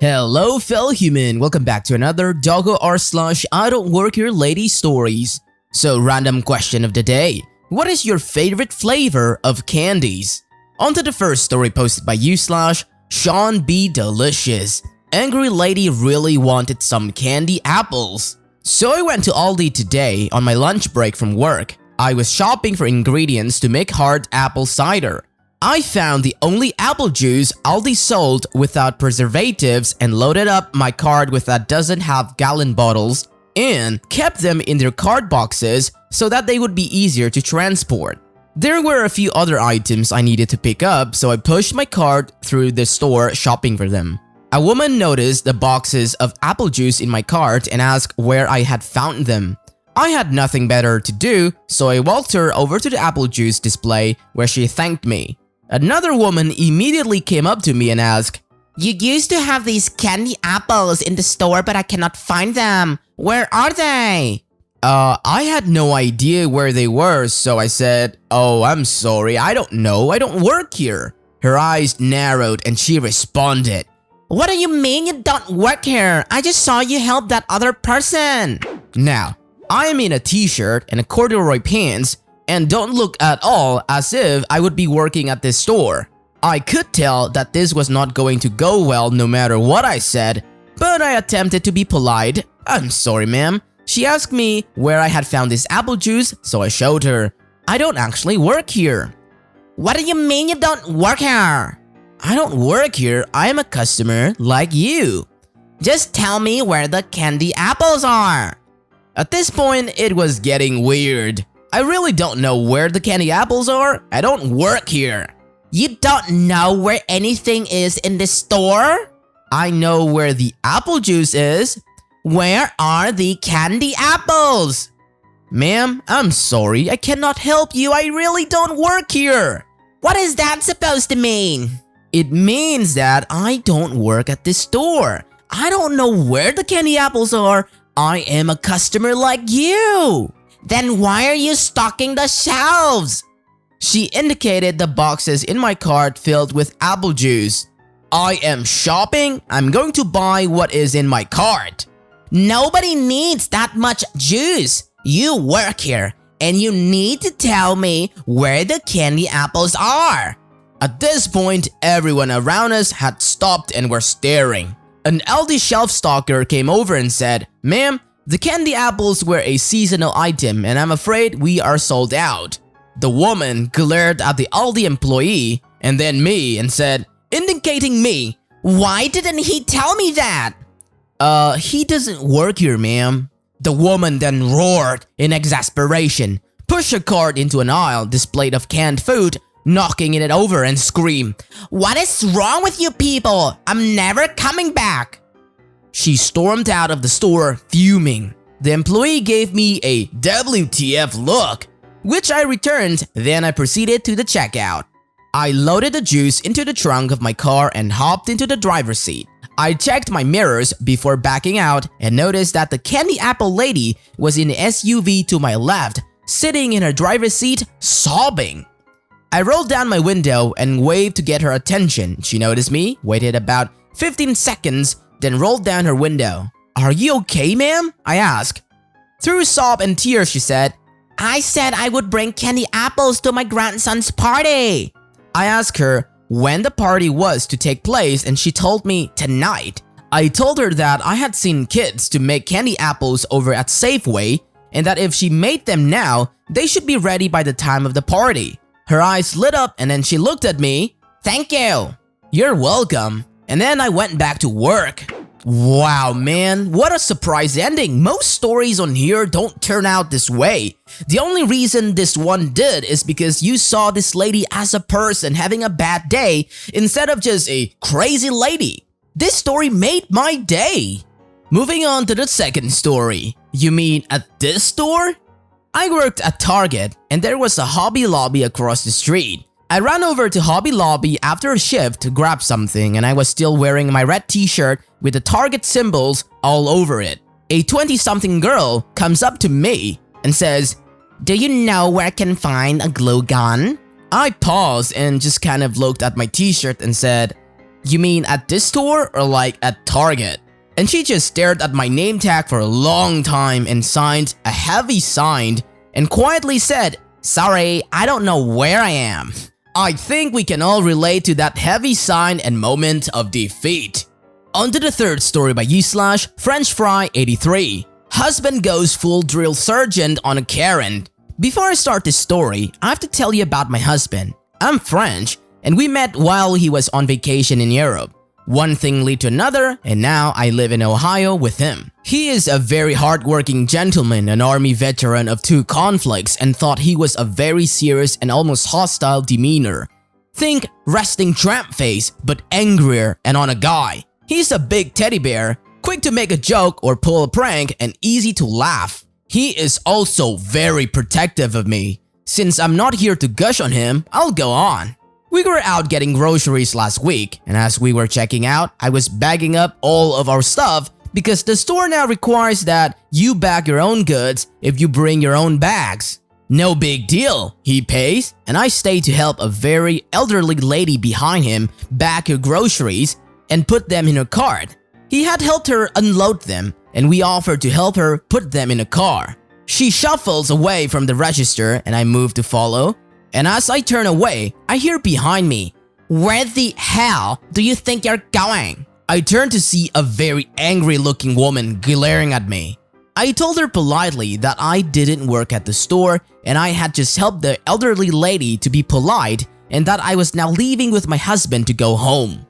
Hello fellow human, welcome back to another Doggo r/ I don't work here lady stories. So random question of the day, what is your favorite flavor of candies? On to the first story posted by you/Sean B. Delicious. Angry lady really wanted some candy apples. So I went to Aldi today on my lunch break from work. I was shopping for ingredients to make hard apple cider. I found the only apple juice Aldi sold without preservatives and loaded up my cart with a dozen half-gallon bottles and kept them in their card boxes so that they would be easier to transport. There were a few other items I needed to pick up, so I pushed my cart through the store shopping for them. A woman noticed the boxes of apple juice in my cart and asked where I had found them. I had nothing better to do, so I walked her over to the apple juice display where she thanked me. Another woman immediately came up to me and asked, "You used to have these candy apples in the store, but I cannot find them. Where are they?" I had no idea where they were, so I said, "Oh, I'm sorry, I don't know, I don't work here." Her eyes narrowed and she responded, "What do you mean you don't work here? I just saw you help that other person." Now, I am in a t-shirt and a corduroy pants and don't look at all as if I would be working at this store. I could tell that this was not going to go well no matter what I said, but I attempted to be polite. "I'm sorry, ma'am." She asked me where I had found this apple juice, so I showed her. "I don't actually work here." "What do you mean you don't work here?" "I don't work here, I am a customer like you." "Just tell me where the candy apples are." At this point, it was getting weird. I really don't know where the candy apples are. I don't work here. "You don't know where anything is in the store?" "I know where the apple juice is." "Where are the candy apples?" "Ma'am, I'm sorry, I cannot help you. I really don't work here." "What is that supposed to mean?" "It means that I don't work at this store. I don't know where the candy apples are. I am a customer like you." "Then why are you stocking the shelves?" She indicated the boxes in my cart filled with apple juice. "I am shopping. I'm going to buy what is in my cart." "Nobody needs that much juice. You work here, and you need to tell me where the candy apples are." At this point, everyone around us had stopped and were staring. An Aldi shelf stalker came over and said, "Ma'am, the candy apples were a seasonal item and I'm afraid we are sold out." The woman glared at the Aldi employee and then me and said, indicating me, "Why didn't he tell me that?" He doesn't work here, ma'am." The woman then roared in exasperation, pushed her cart into an aisle displayed of canned food, knocking it over and screamed, "What is wrong with you people? I'm never coming back." She stormed out of the store, fuming. The employee gave me a WTF look, which I returned, then I proceeded to the checkout. I loaded the juice into the trunk of my car and hopped into the driver's seat. I checked my mirrors before backing out and noticed that the candy apple lady was in the SUV to my left, sitting in her driver's seat, sobbing. I rolled down my window and waved to get her attention. She noticed me, waited about 15 seconds, then rolled down her window. "Are you okay, ma'am?" I asked. Through sob and tears, she said, "I said I would bring candy apples to my grandson's party." I asked her when the party was to take place and she told me tonight. I told her that I had seen kids to make candy apples over at Safeway and that if she made them now, they should be ready by the time of the party. Her eyes lit up and then she looked at me. "Thank you." "You're welcome." And then I went back to work. Wow, man, what a surprise ending. Most stories on here don't turn out this way. The only reason this one did is because you saw this lady as a person having a bad day instead of just a crazy lady. This story made my day. Moving on to the second story. You mean at this store? I worked at Target and there was a Hobby Lobby across the street. I ran over to Hobby Lobby after a shift to grab something and I was still wearing my red t-shirt with the Target symbols all over it. A 20-something girl comes up to me and says, "Do you know where I can find a glue gun?" I paused and just kind of looked at my t-shirt and said, You mean at this store or like at Target? And she just stared at my name tag for a long time and signed a heavy sign and quietly said, "Sorry, I don't know where I am." I think we can all relate to that heavy sign and moment of defeat. On to the third story by u/FrenchFry83. Husband goes full drill sergeant on a Karen. Before I start this story, I have to tell you about my husband. I'm French, and we met while he was on vacation in Europe. One thing led to another, and now I live in Ohio with him. He is a very hardworking gentleman, an army veteran of 2 conflicts, and thought he was a very serious and almost hostile demeanor. Think resting tramp face, but angrier and on a guy. He's a big teddy bear, quick to make a joke or pull a prank, and easy to laugh. He is also very protective of me. Since I'm not here to gush on him, I'll go on. We were out getting groceries last week, and as we were checking out, I was bagging up all of our stuff because the store now requires that you bag your own goods if you bring your own bags. No big deal, he pays, and I stay to help a very elderly lady behind him bag her groceries and put them in her cart. He had helped her unload them, and we offered to help her put them in a car. She shuffles away from the register and I move to follow. And as I turn away, I hear behind me, "Where the hell do you think you're going?" I turn to see a very angry looking woman glaring at me. I told her politely that I didn't work at the store and I had just helped the elderly lady to be polite and that I was now leaving with my husband to go home.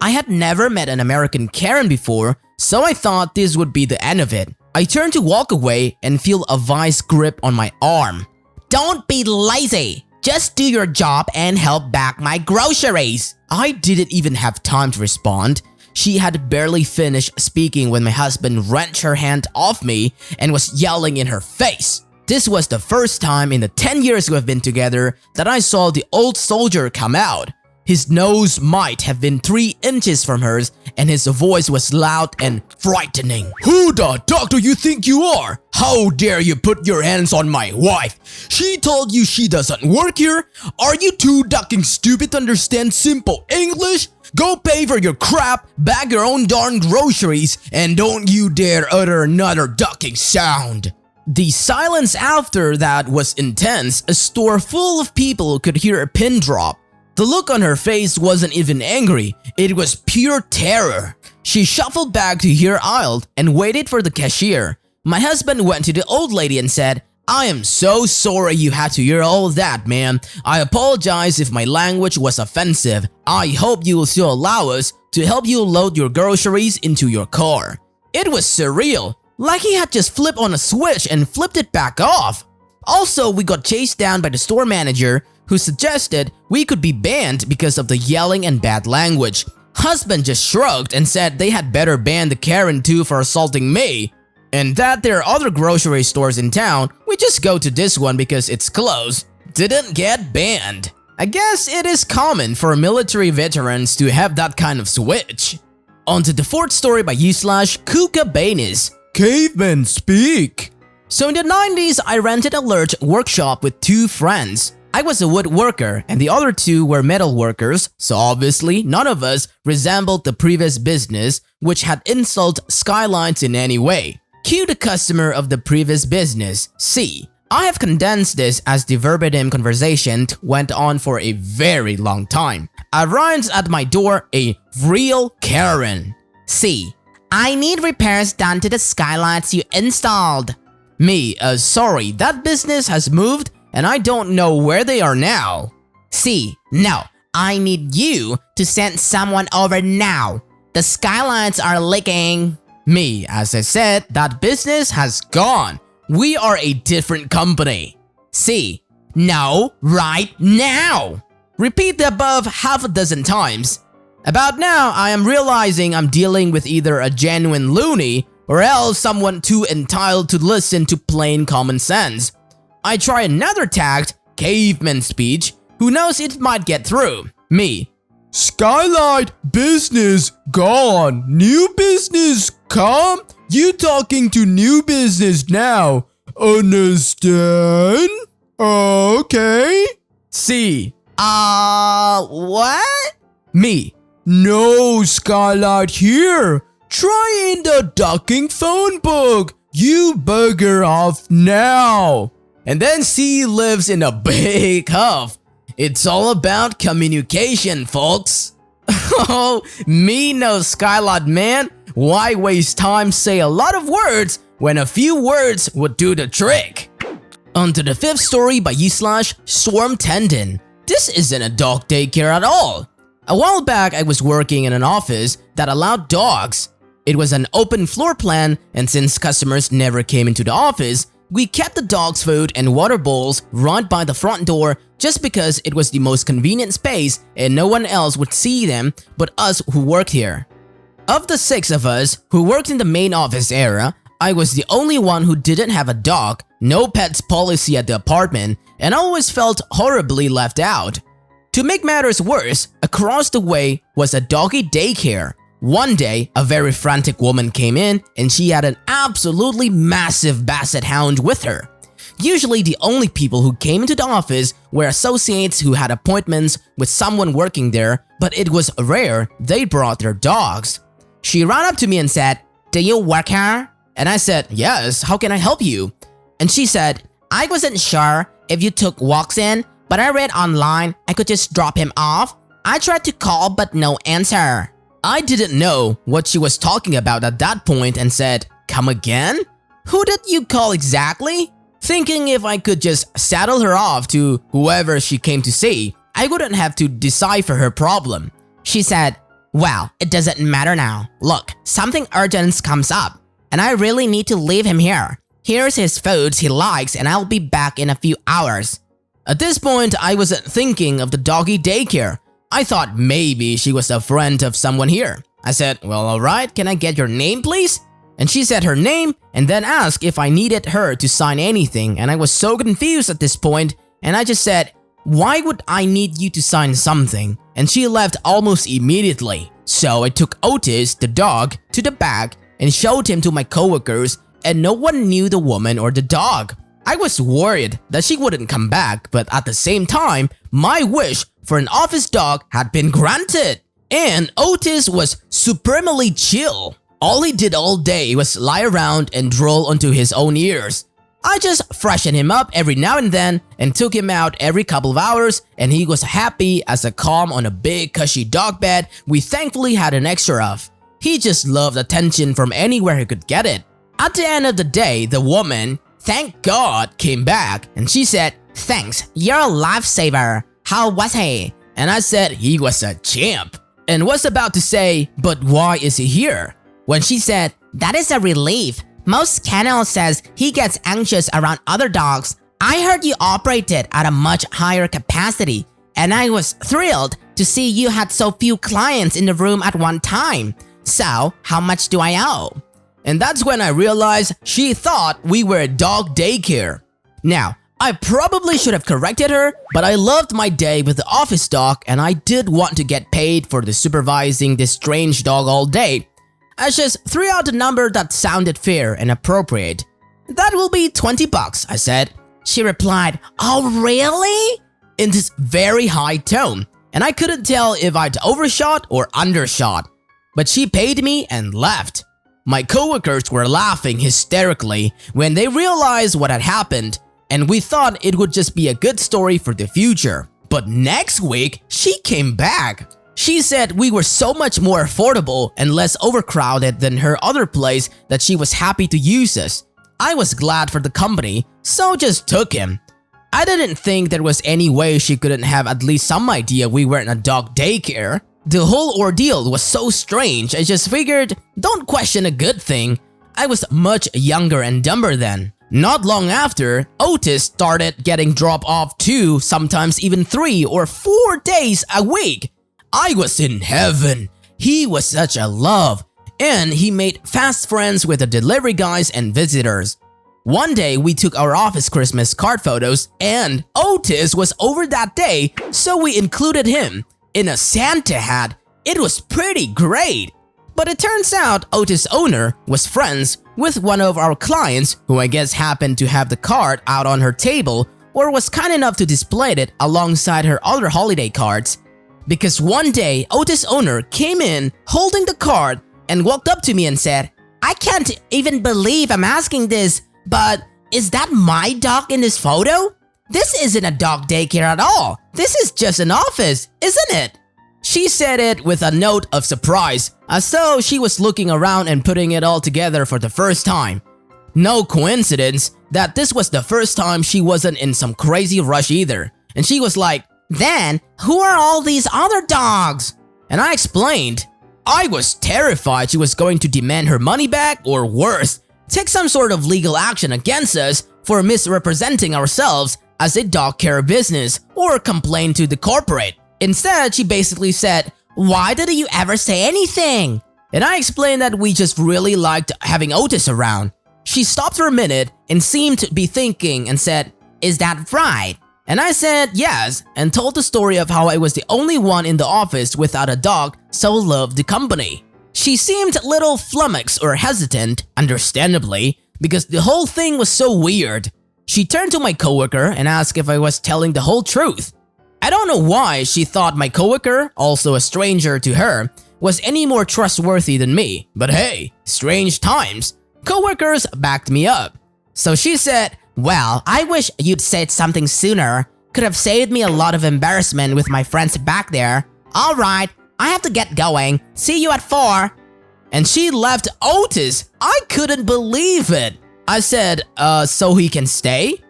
I had never met an American Karen before, so I thought this would be the end of it. I turn to walk away and feel a vice grip on my arm. "Don't be lazy! Just do your job and help bag my groceries." I didn't even have time to respond. She had barely finished speaking when my husband wrenched her hand off me and was yelling in her face. This was the first time in the 10 years we've been together that I saw the old soldier come out. His nose might have been 3 inches from hers and his voice was loud and frightening. "Who the dog do you think you are? How dare you put your hands on my wife? She told you she doesn't work here? Are you too ducking stupid to understand simple English? Go pay for your crap, bag your own darn groceries, and don't you dare utter another ducking sound." The silence after that was intense. A store full of people could hear a pin drop. The look on her face wasn't even angry, it was pure terror. She shuffled back to her aisle and waited for the cashier. My husband went to the old lady and said, "I am so sorry you had to hear all that, ma'am. I apologize if my language was offensive. I hope you will still allow us to help you load your groceries into your car." It was surreal, like he had just flipped on a switch and flipped it back off. Also, we got chased down by the store manager who suggested we could be banned because of the yelling and bad language. Husband just shrugged and said they had better ban the Karen too for assaulting me, and that there are other grocery stores in town, we just go to this one because it's close. Didn't get banned. I guess it is common for military veterans to have that kind of switch. On to the fourth story by u/Kookabanis. Cavemen speak. So in the 90s, I rented a large workshop with 2 friends. I was a woodworker and the other 2 were metal workers, so obviously none of us resembled the previous business which had installed skylights in any way. Cue the customer of the previous business, C. I have condensed this as the verbatim conversation went on for a very long time. Arrives at my door a real Karen. C. I need repairs done to the skylights you installed. Me, sorry, that business has moved and I don't know where they are now. C. No, I need you to send someone over now. The skylights are leaking. Me, as I said, that business has gone. We are a different company. C. No, right now. Repeat the above half a dozen times. About now, I am realizing I'm dealing with either a genuine loony or else someone too entitled to listen to plain common sense. I try another tact, caveman speech, who knows it might get through. Me. Skylight business gone, new business come? You talking to new business now, understand? Okay. C. What? Me. No skylight here. Try in the docking phone book. You bugger off now. And then C lives in a big huff. It's all about communication, folks. Oh, me no skylight, man. Why waste time say a lot of words when a few words would do the trick? On to the fifth story by u/Swarm Tendon. This isn't a dog daycare at all. A while back, I was working in an office that allowed dogs. It was an open floor plan, and since customers never came into the office, we kept the dogs' food and water bowls right by the front door just because it was the most convenient space and no one else would see them but us who worked here. Of the 6 of us who worked in the main office area, I was the only one who didn't have a dog, no pets policy at the apartment, and always felt horribly left out. To make matters worse, across the way was a doggy daycare. One day, a very frantic woman came in and she had an absolutely massive basset hound with her. Usually the only people who came into the office were associates who had appointments with someone working there, but it was rare they brought their dogs. She ran up to me and said, "Do you work here?" And I said, "Yes, how can I help you?" And she said, "I wasn't sure if you took walks in, but I read online I could just drop him off. I tried to call but no answer." I didn't know what she was talking about at that point and said, "Come again? Who did you call exactly?" Thinking if I could just saddle her off to whoever she came to see, I wouldn't have to decipher her problem. She said, "Well, it doesn't matter now. Look, something urgent comes up, and I really need to leave him here. Here's his foods he likes and I'll be back in a few hours." At this point, I wasn't thinking of the doggy daycare. I thought maybe she was a friend of someone here. I said, "Well, alright, can I get your name please?" And she said her name and then asked if I needed her to sign anything, and I was so confused at this point, and I just said, "Why would I need you to sign something?" And she left almost immediately. So I took Otis, the dog, to the back and showed him to my coworkers, and no one knew the woman or the dog. I was worried that she wouldn't come back, but at the same time, my wish for an office dog had been granted. And Otis was supremely chill. All he did all day was lie around and drool onto his own ears. I just freshened him up every now and then and took him out every couple of hours, and he was happy as a calm on a big cushy dog bed we thankfully had an extra of. He just loved attention from anywhere he could get it. At the end of the day, the woman, thank God, came back and she said, "Thanks, you're a lifesaver. How was he?" And I said he was a champ, and was about to say, "But why is he here?" when she said, "That is a relief. Most kennel says he gets anxious around other dogs. I heard you operated at a much higher capacity, and I was thrilled to see you had so few clients in the room at one time. So, how much do I owe?" And that's when I realized she thought we were a dog daycare. Now, I probably should have corrected her, but I loved my day with the office dog and I did want to get paid for the supervising this strange dog all day. I just threw out a number that sounded fair and appropriate. "That will be $20, I said. She replied, "Oh, really?" in this very high tone, and I couldn't tell if I'd overshot or undershot. But she paid me and left. My coworkers were laughing hysterically when they realized what had happened, and we thought it would just be a good story for the future. But next week, she came back. She said we were so much more affordable and less overcrowded than her other place that she was happy to use us. I was glad for the company, so just took him. I didn't think there was any way she couldn't have at least some idea we weren't a dog daycare. The whole ordeal was so strange, I just figured, don't question a good thing. I was much younger and dumber then. Not long after, Otis started getting dropped off 2, sometimes even 3 or 4 days a week. I was in heaven. He was such a love, and he made fast friends with the delivery guys and visitors. One day, we took our office Christmas card photos, and Otis was over that day, so we included him in a Santa hat. It was pretty great. But it turns out Otis' owner was friends with one of our clients who I guess happened to have the card out on her table or was kind enough to display it alongside her other holiday cards. because one day Otis' owner came in holding the card and walked up to me and said, "I can't even believe I'm asking this, but is that my dog in this photo? This isn't a dog daycare at all. This is just an office, isn't it?" She said it with a note of surprise, as though she was looking around and putting it all together for the first time. No coincidence that this was the first time she wasn't in some crazy rush either. And she was like, "Then, who are all these other dogs?" And I explained. I was terrified she was going to demand her money back or worse, take some sort of legal action against us for misrepresenting ourselves as a dog care business or complain to the corporate. Instead, she basically said, "Why didn't you ever say anything?" And I explained that we just really liked having Otis around. She stopped for a minute and seemed to be thinking and said, "Is that right?" And I said yes and told the story of how I was the only one in the office without a dog so loved the company. She seemed a little flummoxed or hesitant, understandably, because the whole thing was so weird. She turned to my coworker and asked if I was telling the whole truth. I don't know why she thought my coworker, also a stranger to her, was any more trustworthy than me, but hey, strange times. Coworkers backed me up. So she said, "Well, I wish you'd said something sooner. Could have saved me a lot of embarrassment with my friends back there. Alright, I have to get going. See you at 4. And she left Otis. I couldn't believe it. I said, so he can stay?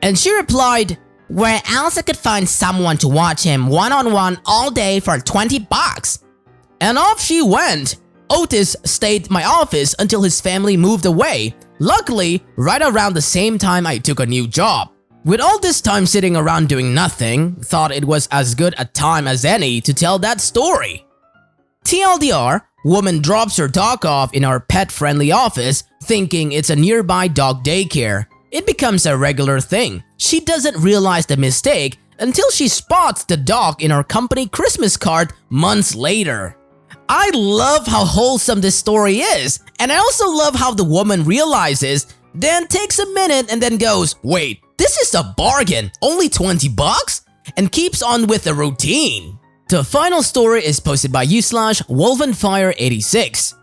And she replied, "Where else I could find someone to watch him one-on-one all day for 20 bucks. And off she went. Otis stayed in my office until his family moved away. Luckily, right around the same time I took a new job. With all this time sitting around doing nothing, thought it was as good a time as any to tell that story. TLDR, woman drops her dog off in our pet-friendly office thinking it's a nearby dog daycare. It becomes a regular thing. She doesn't realize the mistake until she spots the dog in our company Christmas card months later. I love how wholesome this story is, and I also love how the woman realizes, then takes a minute and then goes, "Wait, this is a bargain, only 20 bucks?" And keeps on with the routine. The final story is posted by u/Wolvenfire86.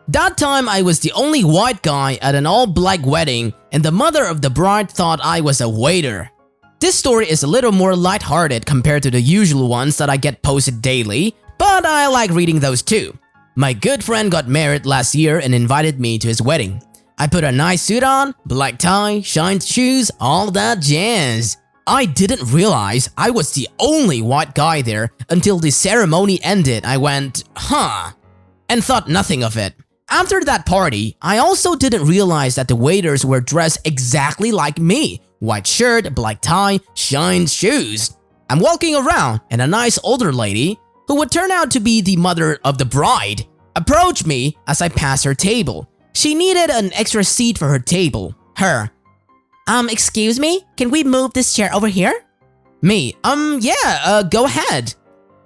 That time I was the only white guy at an all-black wedding and the mother of the bride thought I was a waiter. This story is a little more lighthearted compared to the usual ones that I get posted daily, but I like reading those too. My good friend got married last year and invited me to his wedding. I put a nice suit on, black tie, shined shoes, all that jazz. I didn't realize I was the only white guy there until the ceremony ended. I went, huh, and thought nothing of it. After that party, I also didn't realize that the waiters were dressed exactly like me. White shirt, black tie, shined shoes. I'm walking around and a nice older lady, who would turn out to be the mother of the bride, approached me as I passed her table. She needed an extra seat for her table. Her, excuse me, can we move this chair over here? Me, yeah, go ahead.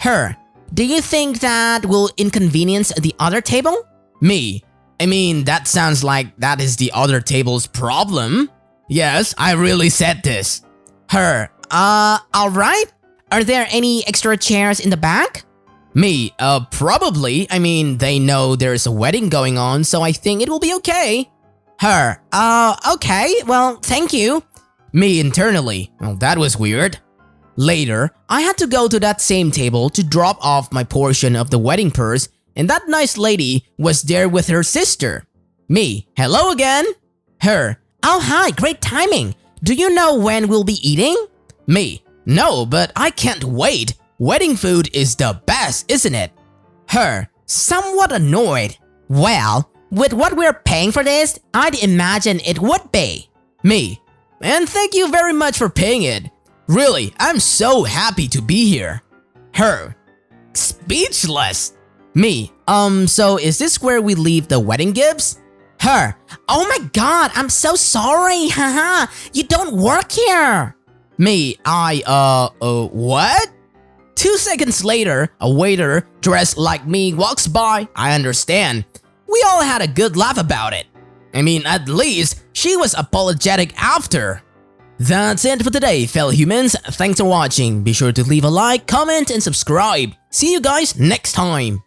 Her, do you think that will inconvenience the other table? Me, I mean, that sounds like that is the other table's problem. Yes, I really said this. Her, alright. Are there any extra chairs in the back? Me, probably. I mean, they know there's a wedding going on, so I think it will be okay. Her, okay, well, thank you. Me internally, well, that was weird. Later, I had to go to that same table to drop off my portion of the wedding purse, and that nice lady was there with her sister. Me, hello again. Her, oh hi, great timing. Do you know when we'll be eating? Me, no, but I can't wait. Wedding food is the best, isn't it? Her, somewhat annoyed. Well, with what we're paying for this, I'd imagine it would be. Me, and thank you very much for paying it. Really, I'm so happy to be here. Her, speechless. Me, so is this where we leave the wedding gifts? Her, oh my god, I'm so sorry, haha, you don't work here. Me, what? 2 seconds later, a waiter dressed like me walks by. I understand. We all had a good laugh about it. I mean, at least she was apologetic after. That's it for today, fellow humans. Thanks for watching. Be sure to leave a like, comment, and subscribe. See you guys next time.